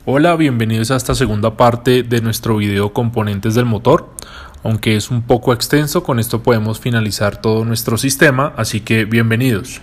Hola, bienvenidos a esta segunda parte de nuestro video Componentes del motor. Aunque es un poco extenso, con esto podemos finalizar todo nuestro sistema, así que bienvenidos.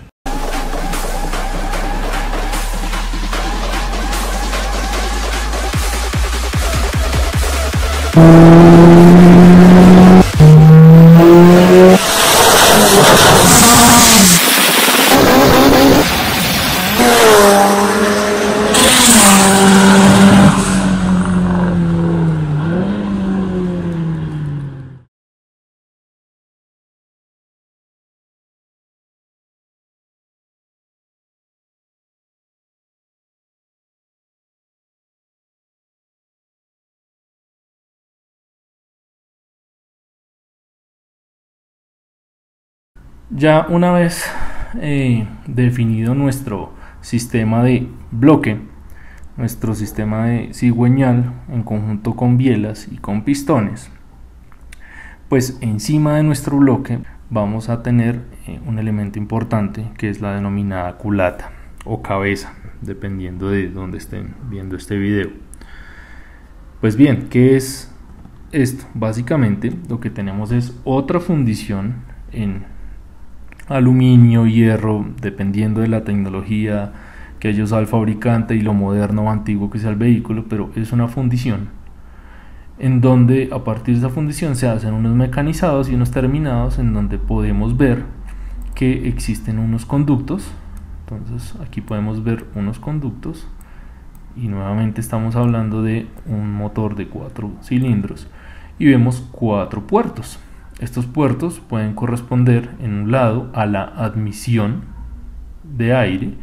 Ya una vez definido nuestro sistema de bloque, nuestro sistema de cigüeñal en conjunto con bielas y con pistones, pues encima de nuestro bloque vamos a tener un elemento importante que es la denominada culata o cabeza, dependiendo de dónde estén viendo este video. Pues bien, ¿qué es esto? Básicamente lo que tenemos es otra fundición en aluminio, hierro, dependiendo de la tecnología que haya usado el fabricante y lo moderno o antiguo que sea el vehículo, pero es una fundición en donde a partir de esa fundición se hacen unos mecanizados y unos terminados en donde podemos ver que existen unos conductos. Entonces aquí podemos ver unos conductos y nuevamente estamos hablando de un motor de 4 cilindros y vemos 4 puertos. Estos puertos pueden corresponder en un lado a la admisión de aire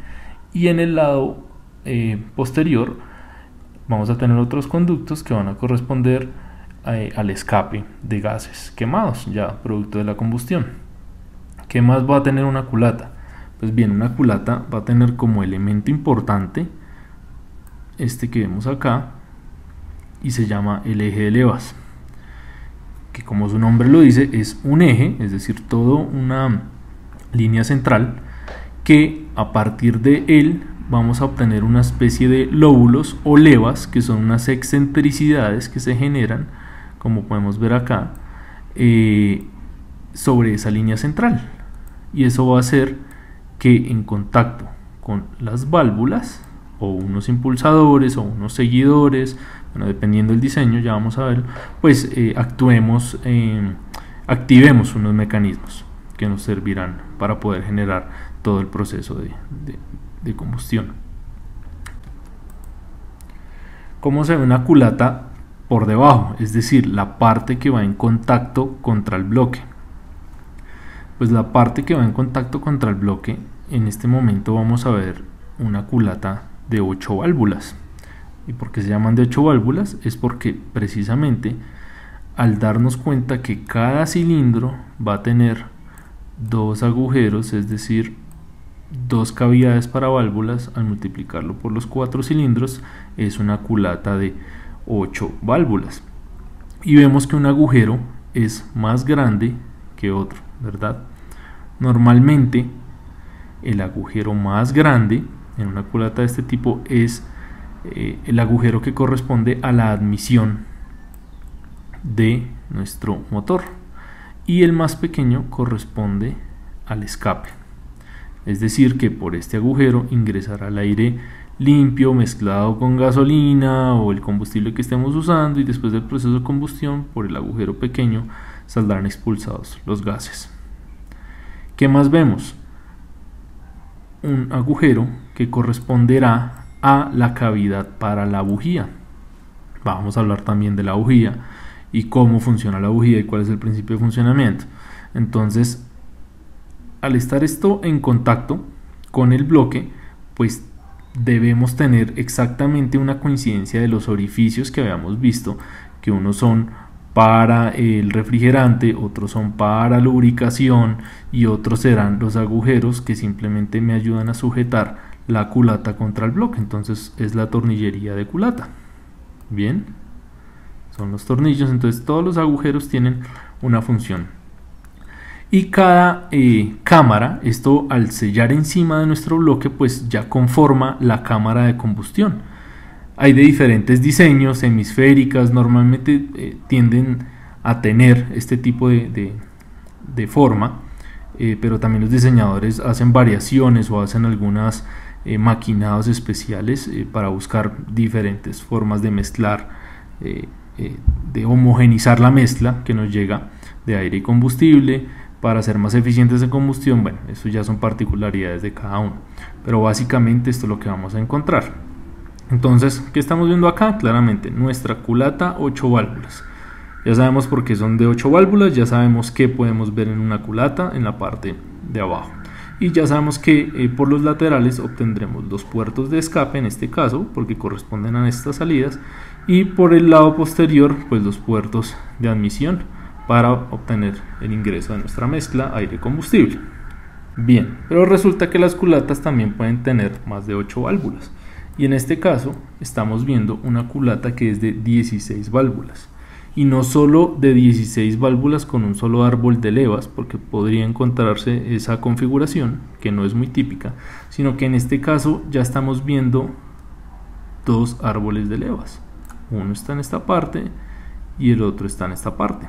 y en el lado posterior vamos a tener otros conductos que van a corresponder al escape de gases quemados, ya producto de la combustión. ¿Qué más va a tener una culata? Pues bien, una culata va a tener como elemento importante este que vemos acá y se llama el eje de levas, que como su nombre lo dice es un eje, es decir, toda una línea central que a partir de él vamos a obtener una especie de lóbulos o levas, que son unas excentricidades que se generan, como podemos ver acá, sobre esa línea central, y eso va a hacer que en contacto con las válvulas o unos impulsadores o unos seguidores, bueno, dependiendo del diseño, ya vamos a ver, pues activemos unos mecanismos que nos servirán para poder generar todo el proceso de combustión. ¿Cómo se ve una culata por debajo? Es decir, la parte que va en contacto contra el bloque. Pues la parte que va en contacto contra el bloque, en este momento vamos a ver una culata de 8 válvulas. ¿Y por qué se llaman de 8 válvulas? Es porque precisamente al darnos cuenta que cada cilindro va a tener 2 agujeros, es decir, 2 cavidades para válvulas, al multiplicarlo por los 4 cilindros es una culata de 8 válvulas. Y vemos que un agujero es más grande que otro, ¿verdad? Normalmente el agujero más grande en una culata de este tipo es el agujero que corresponde a la admisión de nuestro motor y el más pequeño corresponde al escape, es decir que por este agujero ingresará el aire limpio mezclado con gasolina o el combustible que estemos usando, y después del proceso de combustión por el agujero pequeño saldrán expulsados los gases. ¿Qué más vemos? Un agujero que corresponderá a la cavidad para la bujía. Vamos a hablar también de la bujía y cómo funciona la bujía y cuál es el principio de funcionamiento. Entonces, al estar esto en contacto con el bloque, pues debemos tener exactamente una coincidencia de los orificios que habíamos visto, que unos son para el refrigerante, otros son para lubricación y otros serán los agujeros que simplemente me ayudan a sujetar la culata contra el bloque. Entonces es la tornillería de culata. Bien, son los tornillos. Entonces todos los agujeros tienen una función y cada cámara, esto al sellar encima de nuestro bloque, pues ya conforma la cámara de combustión. Hay de diferentes diseños, hemisféricas, normalmente tienden a tener este tipo de forma, pero también los diseñadores hacen variaciones o hacen algunos maquinados especiales para buscar diferentes formas de mezclar, de homogenizar la mezcla que nos llega de aire y combustible para ser más eficientes en combustión. Bueno, eso ya son particularidades de cada uno, pero básicamente esto es lo que vamos a encontrar. Entonces, ¿qué estamos viendo acá? Claramente nuestra culata 8 válvulas. Ya sabemos por qué son de 8 válvulas, ya sabemos qué podemos ver en una culata en la parte de abajo. Y ya sabemos que por los laterales obtendremos los puertos de escape, en este caso, porque corresponden a estas salidas. Y por el lado posterior, pues los puertos de admisión para obtener el ingreso de nuestra mezcla aire-combustible. Bien, pero resulta que las culatas también pueden tener más de 8 válvulas. Y en este caso estamos viendo una culata que es de 16 válvulas. Y no solo de 16 válvulas con un solo árbol de levas, porque podría encontrarse esa configuración, que no es muy típica, sino que en este caso ya estamos viendo dos árboles de levas. Uno está en esta parte y el otro está en esta parte,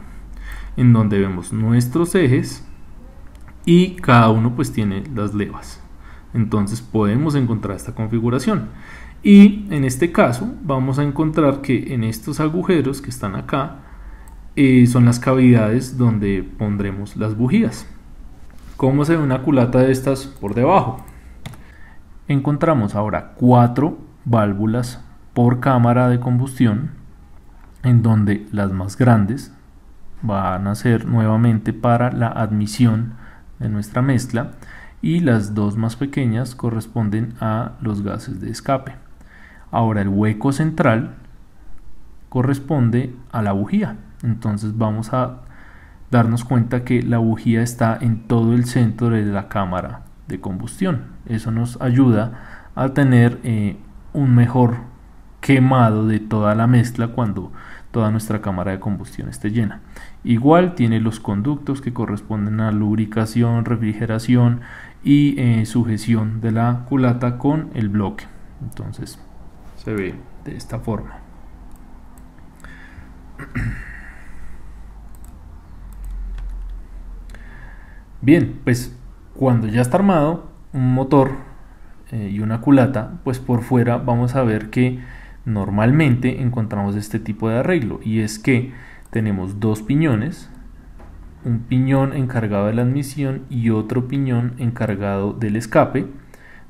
en donde vemos nuestros ejes y cada uno pues tiene las levas. Entonces podemos encontrar esta configuración, y en este caso vamos a encontrar que en estos agujeros que están acá son las cavidades donde pondremos las bujías. ¿Cómo se ve una culata de estas por debajo? Encontramos ahora 4 válvulas por cámara de combustión, en donde las más grandes van a ser nuevamente para la admisión de nuestra mezcla, y las dos más pequeñas corresponden a los gases de escape. Ahora el hueco central corresponde a la bujía, entonces vamos a darnos cuenta que la bujía está en todo el centro de la cámara de combustión. Eso nos ayuda a tener un mejor quemado de toda la mezcla cuando toda nuestra cámara de combustión esté llena. Igual tiene los conductos que corresponden a lubricación, refrigeración y sujeción de la culata con el bloque. Entonces se ve de esta forma. Bien, pues cuando ya está armado un motor y una culata, pues por fuera vamos a ver que normalmente encontramos este tipo de arreglo, y es que tenemos dos piñones, un piñón encargado de la admisión y otro piñón encargado del escape.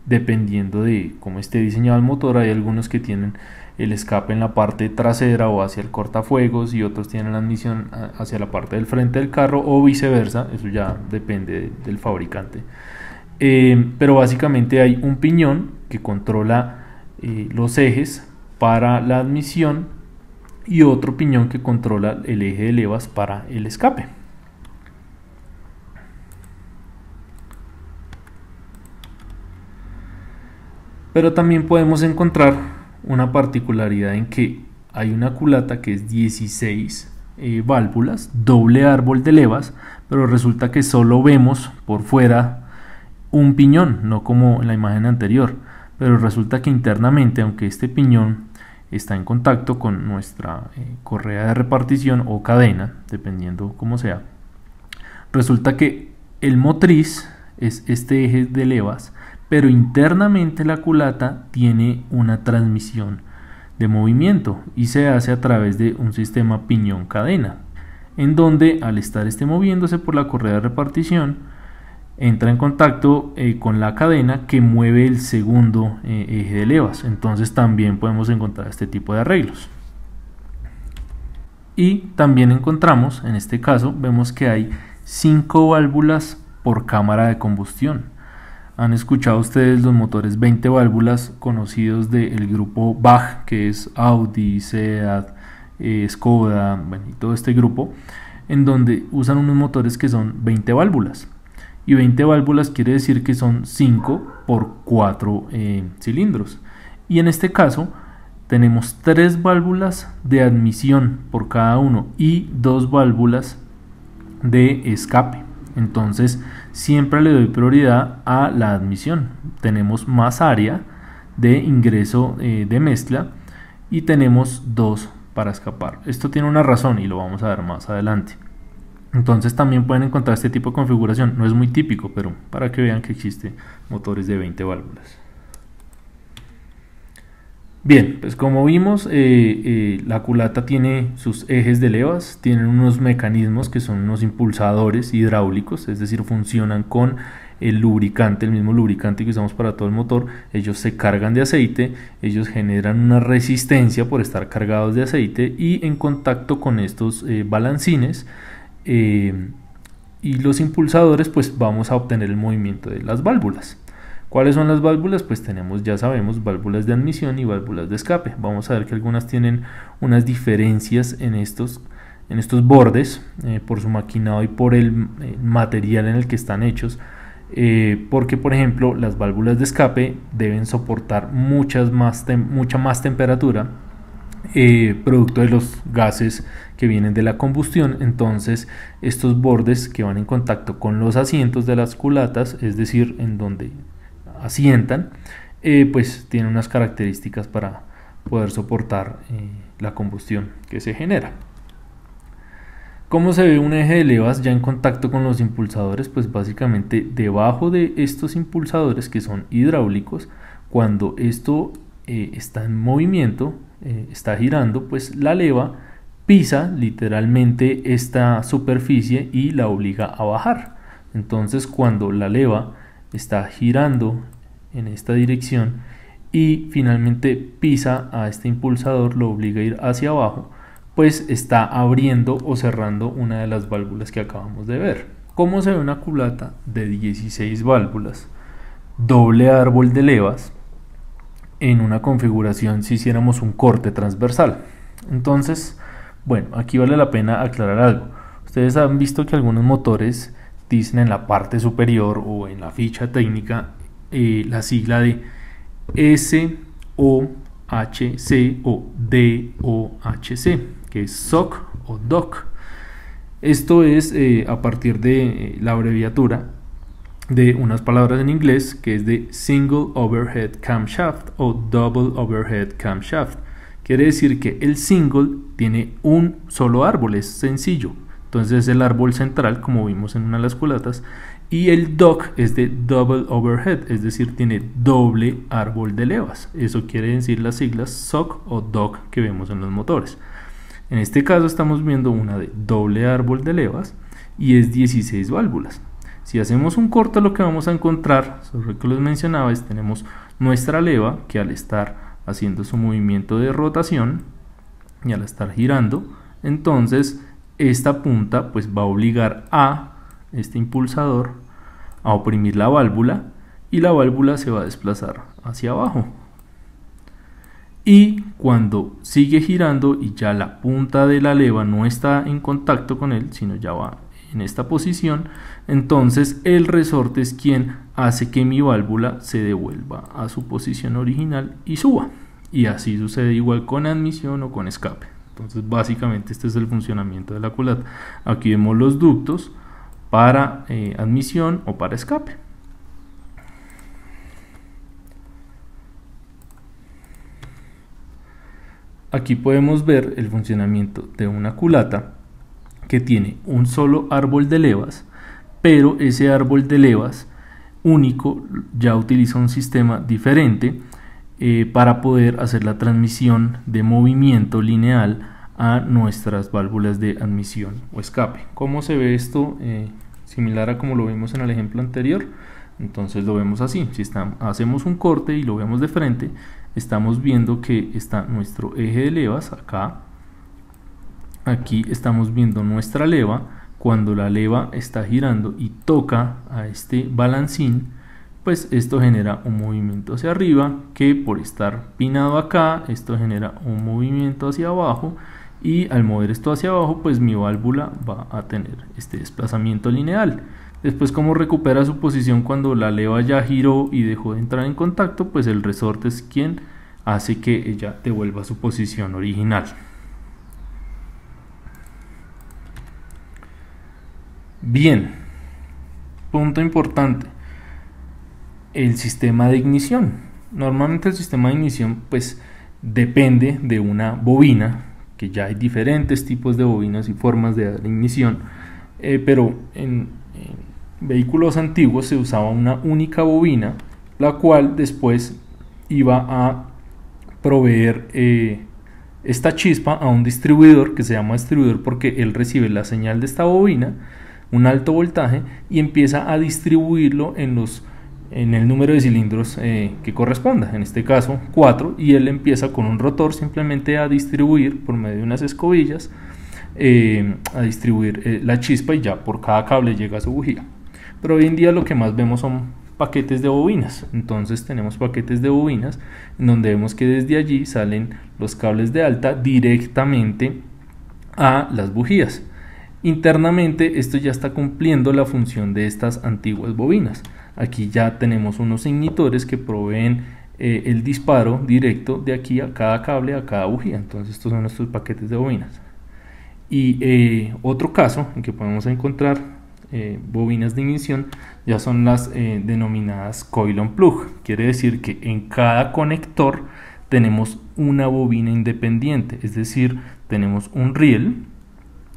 Dependiendo de cómo esté diseñado el motor, hay algunos que tienen el escape en la parte trasera o hacia el cortafuegos, y otros tienen la admisión hacia la parte del frente del carro, o viceversa. Eso ya depende del fabricante, pero básicamente hay un piñón que controla los ejes para la admisión y otro piñón que controla el eje de levas para el escape. Pero también podemos encontrar una particularidad en que hay una culata que es 16 válvulas, doble árbol de levas, pero resulta que solo vemos por fuera un piñón, no como en la imagen anterior. Pero resulta que internamente, aunque este piñón está en contacto con nuestra correa de repartición o cadena, dependiendo cómo sea, resulta que el motriz es este eje de levas, pero internamente la culata tiene una transmisión de movimiento y se hace a través de un sistema piñón-cadena, en donde al estar moviéndose por la correa de repartición entra en contacto con la cadena que mueve el segundo eje de levas. Entonces también podemos encontrar este tipo de arreglos. Y también encontramos, en este caso, vemos que hay 5 válvulas por cámara de combustión. Han escuchado ustedes los motores 20 válvulas conocidos del grupo Bach, que es Audi, Seat, Skoda, bueno, y todo este grupo, en donde usan unos motores que son 20 válvulas. Y 20 válvulas quiere decir que son 5 por 4 cilindros. Y en este caso tenemos 3 válvulas de admisión por cada uno y 2 válvulas de escape. Entonces siempre le doy prioridad a la admisión. Tenemos más área de ingreso de mezcla y tenemos 2 para escapar. Esto tiene una razón y lo vamos a ver más adelante. Entonces también pueden encontrar este tipo de configuración. No es muy típico, pero para que vean que existen motores de 20 válvulas. Bien, pues como vimos, la culata tiene sus ejes de levas, tienen unos mecanismos que son unos impulsadores hidráulicos, es decir, funcionan con el lubricante, el mismo lubricante que usamos para todo el motor. Ellos se cargan de aceite, ellos generan una resistencia por estar cargados de aceite y en contacto con estos balancines y los impulsadores, pues vamos a obtener el movimiento de las válvulas. ¿Cuáles son las válvulas? Pues tenemos, ya sabemos, válvulas de admisión y válvulas de escape. Vamos a ver que algunas tienen unas diferencias en estos bordes por su maquinado y por el material en el que están hechos. Porque, por ejemplo, las válvulas de escape deben soportar mucha más temperatura producto de los gases que vienen de la combustión. Entonces estos bordes que van en contacto con los asientos de las culatas, es decir, en donde asientan, pues tienen unas características para poder soportar la combustión que se genera. ¿Cómo se ve un eje de levas ya en contacto con los impulsadores? Pues básicamente debajo de estos impulsadores, que son hidráulicos, cuando esto está en movimiento, está girando, pues la leva pisa literalmente esta superficie y la obliga a bajar. Entonces cuando la leva está girando en esta dirección y finalmente pisa a este impulsador, lo obliga a ir hacia abajo, pues está abriendo o cerrando una de las válvulas que acabamos de ver. ¿Cómo se ve una culata de 16 válvulas, doble árbol de levas, en una configuración si hiciéramos un corte transversal? Entonces, bueno, aquí vale la pena aclarar algo. Ustedes han visto que algunos motores dicen en la parte superior o en la ficha técnica la sigla de SOHC o DOHC, que es SOC o DOC. Esto es a partir de la abreviatura de unas palabras en inglés, que es de Single Overhead Camshaft o Double Overhead Camshaft. Quiere decir que el single tiene un solo árbol, es sencillo. Entonces es el árbol central, como vimos en una de las culatas, y el DOC es de Double Overhead, es decir, tiene doble árbol de levas. Eso quiere decir las siglas SOC o DOC que vemos en los motores. En este caso estamos viendo una de doble árbol de levas y es 16 válvulas. Si hacemos un corte, lo que vamos a encontrar, sobre lo que les mencionaba, es tenemos nuestra leva que al estar haciendo su movimiento de rotación y al estar girando, entonces esta punta pues va a obligar a este impulsador a oprimir la válvula y la válvula se va a desplazar hacia abajo. Y cuando sigue girando y ya la punta de la leva no está en contacto con él, sino ya va en esta posición, entonces el resorte es quien hace que mi válvula se devuelva a su posición original y suba. Y así sucede igual con admisión o con escape. Entonces básicamente este es el funcionamiento de la culata. Aquí vemos los ductos para admisión o para escape. Aquí podemos ver el funcionamiento de una culata que tiene un solo árbol de levas, pero ese árbol de levas único ya utiliza un sistema diferente para poder hacer la transmisión de movimiento lineal a nuestras válvulas de admisión o escape. ¿Cómo se ve esto? Similar a como lo vimos en el ejemplo anterior. Entonces lo vemos así. Si hacemos un corte y lo vemos de frente, estamos viendo que está nuestro eje de levas acá. Aquí estamos viendo nuestra leva. Cuando la leva está girando y toca a este balancín, pues esto genera un movimiento hacia arriba, que por estar pinado acá, esto genera un movimiento hacia abajo, y al mover esto hacia abajo, pues mi válvula va a tener este desplazamiento lineal. Después, ¿cómo recupera su posición cuando la leva ya giró y dejó de entrar en contacto? Pues el resorte es quien hace que ella devuelva su posición original. Bien, punto importante, el sistema de ignición. Normalmente el sistema de ignición pues depende de una bobina, que ya hay diferentes tipos de bobinas y formas de dar ignición, pero en vehículos antiguos se usaba una única bobina, la cual después iba a proveer esta chispa a un distribuidor, que se llama distribuidor porque él recibe la señal de esta bobina, un alto voltaje, y empieza a distribuirlo en el número de cilindros que corresponda, en este caso 4, y él empieza con un rotor simplemente a distribuir por medio de unas escobillas, a distribuir la chispa, y ya por cada cable llega a su bujía. Pero hoy en día lo que más vemos son paquetes de bobinas. Entonces tenemos paquetes de bobinas en donde vemos que desde allí salen los cables de alta directamente a las bujías. Internamente esto ya está cumpliendo la función de estas antiguas bobinas. Aquí ya tenemos unos ignitores que proveen el disparo directo de aquí a cada cable, a cada bujía. Entonces estos son nuestros paquetes de bobinas. Y otro caso en que podemos encontrar bobinas de ignición ya son las denominadas coil on plug. Quiere decir que en cada conector tenemos una bobina independiente, es decir, tenemos un riel,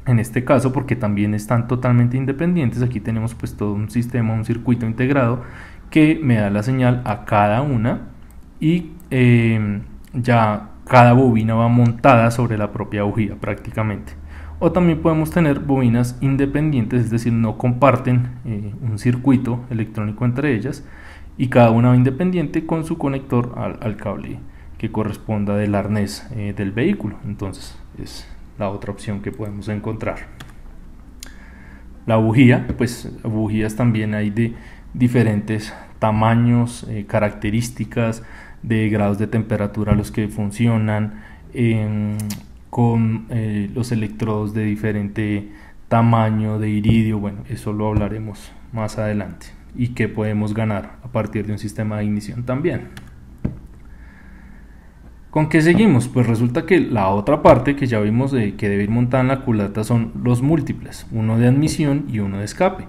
en este caso porque también están totalmente independientes. Aquí tenemos pues todo un sistema, un circuito integrado que me da la señal a cada una, y ya cada bobina va montada sobre la propia bujía prácticamente. O también podemos tener bobinas independientes, es decir, no comparten un circuito electrónico entre ellas, y cada una va independiente con su conector al cable que corresponda del arnés del vehículo. Entonces es la otra opción que podemos encontrar. La bujía, pues bujías también hay de diferentes tamaños, características, de grados de temperatura a los que funcionan, con los electrodos de diferente tamaño, de iridio. Bueno, eso lo hablaremos más adelante, y qué podemos ganar a partir de un sistema de ignición también. ¿Con qué seguimos? Pues resulta que la otra parte que ya vimos que debe ir montada en la culata son los múltiples, uno de admisión y uno de escape,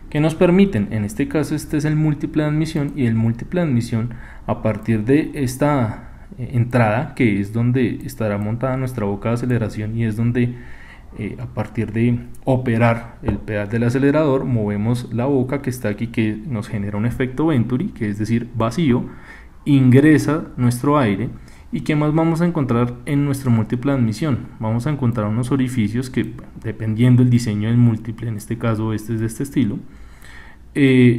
que nos permiten, en este caso este es el múltiple de admisión, y el múltiple de admisión, a partir de esta entrada, que es donde estará montada nuestra boca de aceleración, y es donde a partir de operar el pedal del acelerador movemos la boca que está aquí, que nos genera un efecto Venturi, que es decir, vacío, ingresa nuestro aire. ¿Y qué más vamos a encontrar en nuestro múltiple de admisión? Vamos a encontrar unos orificios que, dependiendo del diseño del múltiple, en este caso este es de este estilo,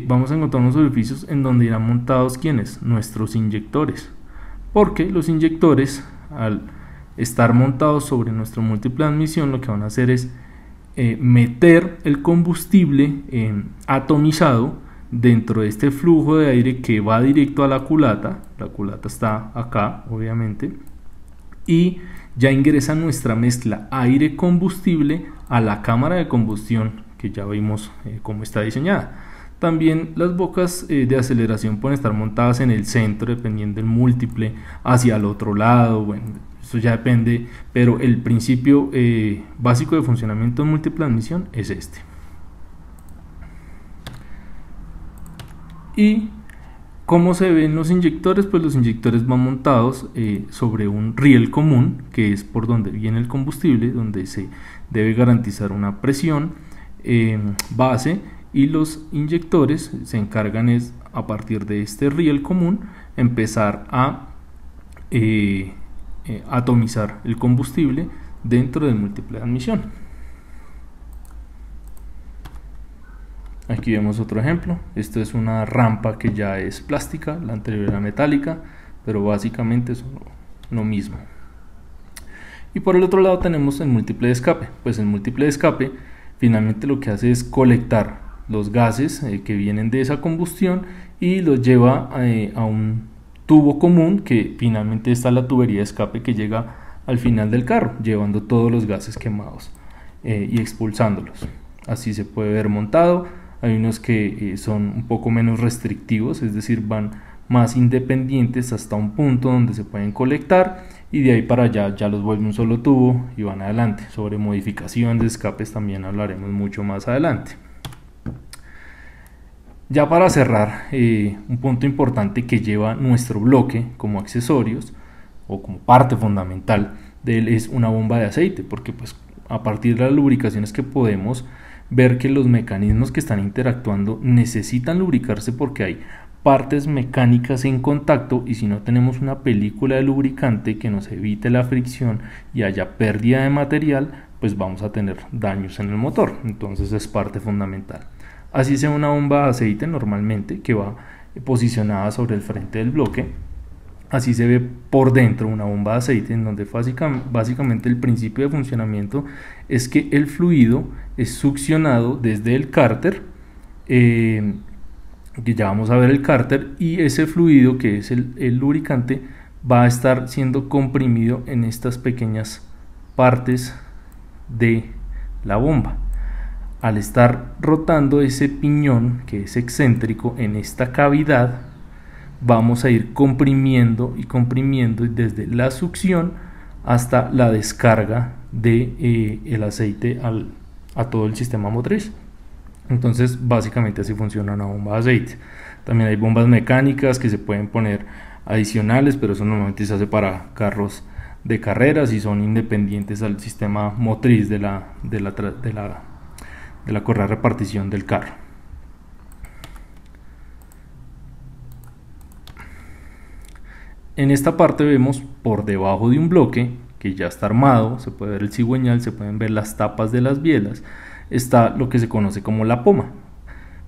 vamos a encontrar unos orificios en donde irán montados ¿quiénes? Nuestros inyectores, porque los inyectores, al estar montados sobre nuestro múltiple de admisión, lo que van a hacer es meter el combustible atomizado dentro de este flujo de aire que va directo a la culata. La culata está acá, obviamente, y ya ingresa nuestra mezcla aire-combustible a la cámara de combustión, que ya vimos cómo está diseñada. También las bocas de aceleración pueden estar montadas en el centro, dependiendo del múltiple, hacia el otro lado. Bueno, eso ya depende, pero el principio básico de funcionamiento de múltiple de admisión es este. ¿Y cómo se ven los inyectores? Pues los inyectores van montados sobre un riel común, que es por donde viene el combustible, donde se debe garantizar una presión base, y los inyectores se encargan es, a partir de este riel común, empezar a atomizar el combustible dentro del múltiple de admisión. Aquí vemos otro ejemplo. Esto es una rampa que ya es plástica, la anterior era metálica, pero básicamente es lo mismo. Y por el otro lado tenemos el múltiple de escape. Pues el múltiple de escape finalmente lo que hace es colectar los gases que vienen de esa combustión y los lleva a un tubo común, que finalmente está la tubería de escape que llega al final del carro, llevando todos los gases quemados y expulsándolos. Así se puede ver montado. Hay unos que son un poco menos restrictivos, es decir, van más independientes hasta un punto donde se pueden colectar, y de ahí para allá ya los vuelve un solo tubo y van adelante. Sobre modificación de escapes también hablaremos mucho más adelante. Ya para cerrar, un punto importante que lleva nuestro bloque como accesorios o como parte fundamental de él es una bomba de aceite, porque pues a partir de las lubricaciones que podemos ver que los mecanismos que están interactuando necesitan lubricarse porque hay partes mecánicas en contacto, y si no tenemos una película de lubricante que nos evite la fricción y haya pérdida de material, pues vamos a tener daños en el motor. Entonces es parte fundamental. Así sea una bomba de aceite normalmente que va posicionada sobre el frente del bloque, así se ve por dentro una bomba de aceite, en donde básicamente el principio de funcionamiento es que el fluido es succionado desde el cárter, que ya vamos a ver el cárter, y ese fluido, que es el lubricante, va a estar siendo comprimido en estas pequeñas partes de la bomba. Al estar rotando ese piñón, que es excéntrico, en esta cavidad, vamos a ir comprimiendo y comprimiendo desde la succión hasta la descarga de el aceite a todo el sistema motriz. Entonces básicamente así funciona una bomba de aceite. También hay bombas mecánicas que se pueden poner adicionales, pero eso normalmente se hace para carros de carreras y son independientes al sistema motriz de la correa de repartición del carro. En esta parte vemos por debajo de un bloque que ya está armado, se puede ver el cigüeñal, se pueden ver las tapas de las bielas, está lo que se conoce como la poma.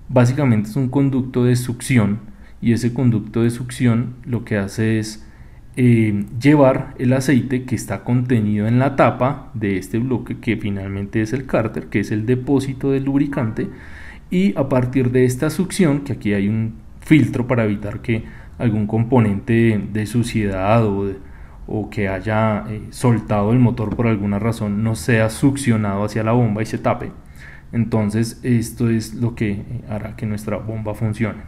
Básicamente es un conducto de succión, y ese conducto de succión lo que hace es llevar el aceite que está contenido en la tapa de este bloque, que finalmente es el cárter, que es el depósito del lubricante, y a partir de esta succión, que aquí hay un filtro para evitar que algún componente de suciedad o que haya soltado el motor por alguna razón no sea succionado hacia la bomba y se tape. Entonces esto es lo que hará que nuestra bomba funcione.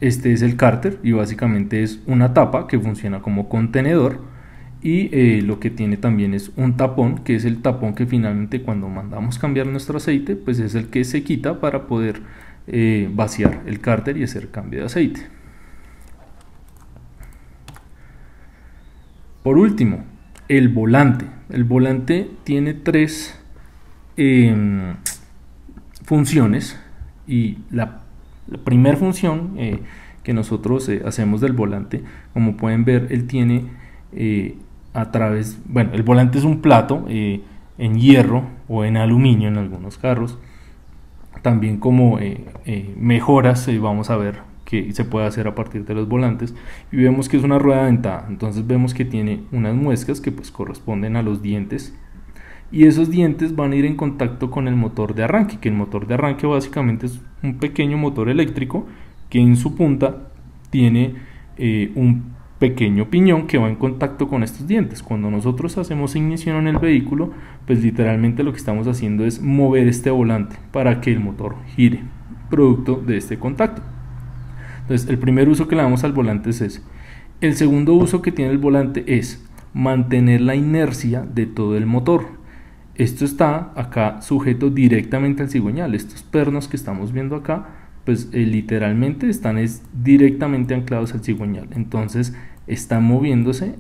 Este es el cárter, y básicamente es una tapa que funciona como contenedor, y lo que tiene también es un tapón, que es el tapón que finalmente cuando mandamos cambiar nuestro aceite, pues es el que se quita para poder vaciar el cárter y hacer cambio de aceite. Por último, el volante. El volante tiene tres funciones, y la primera función que nosotros hacemos del volante, como pueden ver, él tiene el volante es un plato en hierro o en aluminio en algunos carros. También como mejoras vamos a ver que se puede hacer a partir de los volantes, y vemos que es una rueda dentada. Entonces vemos que tiene unas muescas que pues corresponden a los dientes, y esos dientes van a ir en contacto con el motor de arranque, que el motor de arranque básicamente es un pequeño motor eléctrico que en su punta tiene un pequeño piñón que va en contacto con estos dientes. Cuando nosotros hacemos ignición en el vehículo, pues literalmente lo que estamos haciendo es mover este volante para que el motor gire, producto de este contacto. Entonces el primer uso que le damos al volante es ese. El segundo uso que tiene el volante es mantener la inercia de todo el motor. Esto está acá sujeto directamente al cigüeñal. Estos pernos que estamos viendo acá, pues literalmente están directamente anclados al cigüeñal. Entonces están moviéndose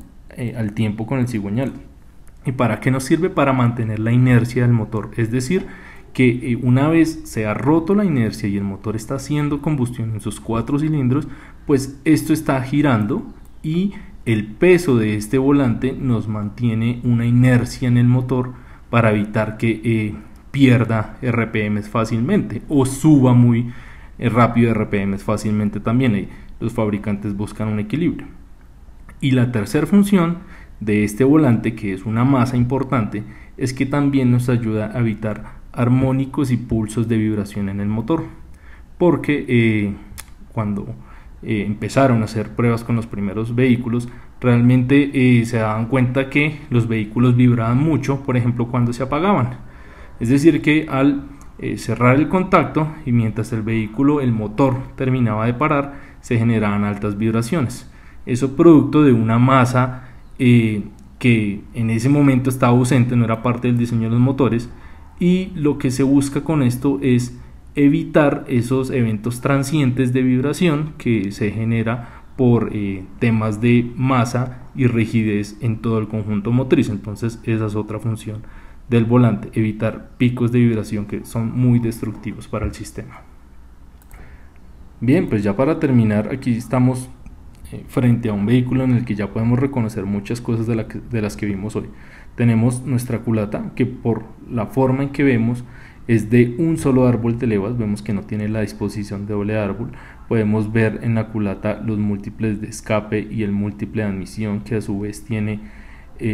al tiempo con el cigüeñal. ¿Y para qué nos sirve? Para mantener la inercia del motor. Es decir, que una vez se ha roto la inercia y el motor está haciendo combustión en sus 4 cilindros, pues esto está girando, y el peso de este volante nos mantiene una inercia en el motor para evitar que pierda RPMs fácilmente o suba muy rápido RPMs fácilmente también. Los fabricantes buscan un equilibrio. Y la tercera función de este volante, que es una masa importante, es que también nos ayuda a evitar armónicos y pulsos de vibración en el motor, porque cuando empezaron a hacer pruebas con los primeros vehículos, realmente se daban cuenta que los vehículos vibraban mucho, por ejemplo cuando se apagaban. Es decir, que al cerrar el contacto y mientras el motor terminaba de parar, se generaban altas vibraciones. Eso producto de una masa que en ese momento estaba ausente, no era parte del diseño de los motores, y lo que se busca con esto es evitar esos eventos transientes de vibración que se genera por temas de masa y rigidez en todo el conjunto motriz. Entonces esa es otra función del volante, evitar picos de vibración que son muy destructivos para el sistema. Bien, pues ya para terminar, aquí estamos frente a un vehículo en el que ya podemos reconocer muchas cosas de las que vimos hoy. Tenemos nuestra culata, que por la forma en que vemos es de un solo árbol de levas. Vemos que no tiene la disposición de doble árbol. Podemos ver en la culata los múltiples de escape y el múltiple de admisión, que a su vez tiene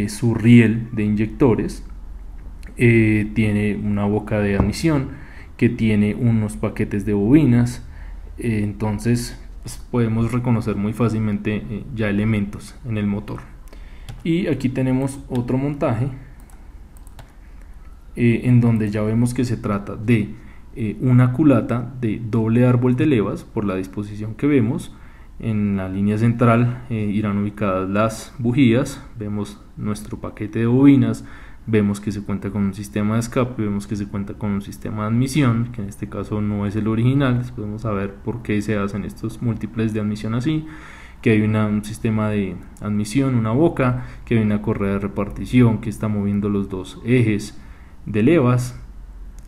su riel de inyectores. Tiene una boca de admisión que tiene unos paquetes de bobinas. Entonces pues podemos reconocer muy fácilmente ya elementos en el motor. Y aquí tenemos otro montaje en donde ya vemos que se trata de una culata de doble árbol de levas. Por la disposición que vemos en la línea central irán ubicadas las bujías, vemos nuestro paquete de bobinas, vemos que se cuenta con un sistema de escape, vemos que se cuenta con un sistema de admisión, que en este caso no es el original. Podemos saber por qué se hacen estos múltiples de admisión así, que hay un sistema de admisión, una boca, que hay una correa de repartición que está moviendo los dos ejes de levas.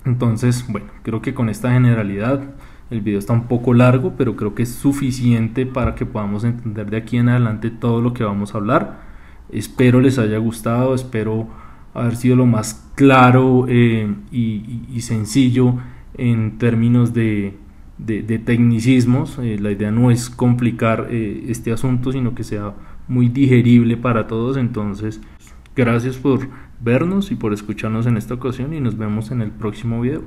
Entonces, bueno, creo que con esta generalidad el video está un poco largo, pero creo que es suficiente para que podamos entender de aquí en adelante todo lo que vamos a hablar. Espero les haya gustado, espero haber sido lo más claro y sencillo en términos de tecnicismos. La idea no es complicar este asunto, sino que sea muy digerible para todos. Entonces, gracias por vernos y por escucharnos en esta ocasión, y nos vemos en el próximo video.